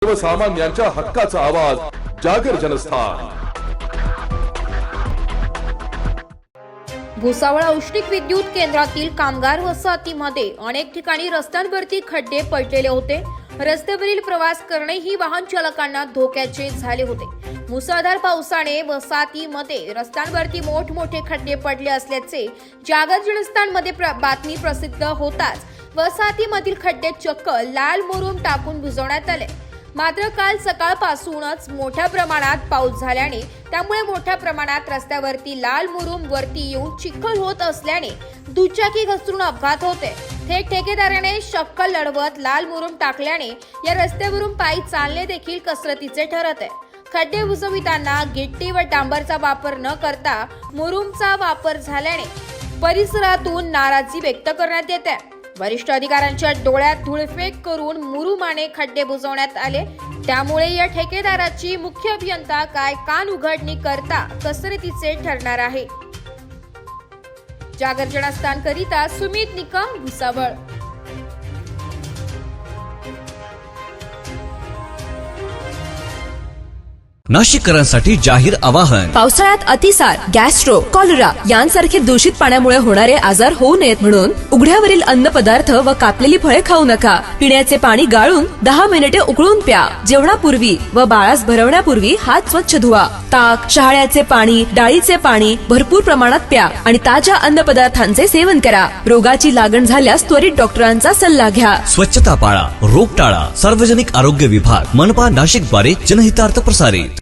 सर्वसामान्यांच्या हक्काचा आवाज जागर जनस्थान। भुसावळ औष्णिक विद्युत केंद्रातील कामगार वसाहतीमध्ये अनेक ठिकाणी रस्त्यांवरती खड्डे पडलेले होते। रस्त्यावरील प्रवास करणेही वाहन चालकांना धोक्याचे झाले होते। मुसळधार पावसाने वसाहतीमध्ये रस्त्यांवरती मोठमोठे खड्डे पडले असल्याचे जागर जनस्थानमध्ये बातमी प्रसिद्ध होताच वसाहतीमधील खड्डे चक्क लाल मुरुम टाकून बुजवण्यात आले। मात्र काल सकाळपासूनच मोठ्या प्रमाणात पाऊस झाल्याने त्यामुळे मोठ्या प्रमाणात रस्त्यावरती लाल मुरुम वरती येऊन चिखल होत असल्याने दुचाकी घसरून अपघात होते। थेट ठेकेदाराने शक्कल लढवत लाल मुरुम टाकल्याने या रस्त्यावरून पायी चालणे देखील कसरतीचे ठरत आहे। खड्डे बुजविताना गिट्टी व डांबरचा वापर न करता मुरुमचा वापर झाल्याने परिसरातून नाराजी व्यक्त करण्यात येते। वरिष्ठ अधिकाऱ्यांच्या डोळ्यात धूळफेक करून मुरुमाने खड्डे बुजवण्यात आले। त्यामुळे या ठेकेदाराची मुख्य अभियंता काय कान उघडणी करता कसरतीचे ठरणार आहे। जागर जनस्थान करिता सुमित निकम, भुसावळ। नाशिककरांसाठी जाहीर आवाहन। पावसाळ्यात अतिसार, गॅस्ट्रो, कॉलरा यांसारखे दूषित पाण्यामुळे होणारे आजार होऊ नयेत म्हणून उघड्यावरील अन्नपदार्थ व कापलेली फळे खाऊ नका। पिण्याचे पाणी गाळून 10 मिनिटे उकळून प्या। जेवणापूर्वी व बाळास भरवण्यापूर्वी हात स्वच्छ धुवा। ताक, शहाळ्याचे पाणी, डाळीचे पाणी भरपूर प्रमाणात प्या आणि ताज्या अन्नपदार्थांचे सेवन करा। रोगाची लागण झाल्यास त्वरित डॉक्टरांचा सल्ला घ्या। स्वच्छता पाळा, रोग टाळा। सार्वजनिक आरोग्य विभाग, मनपा नाशिक द्वारे जनहितार्थ प्रसारित।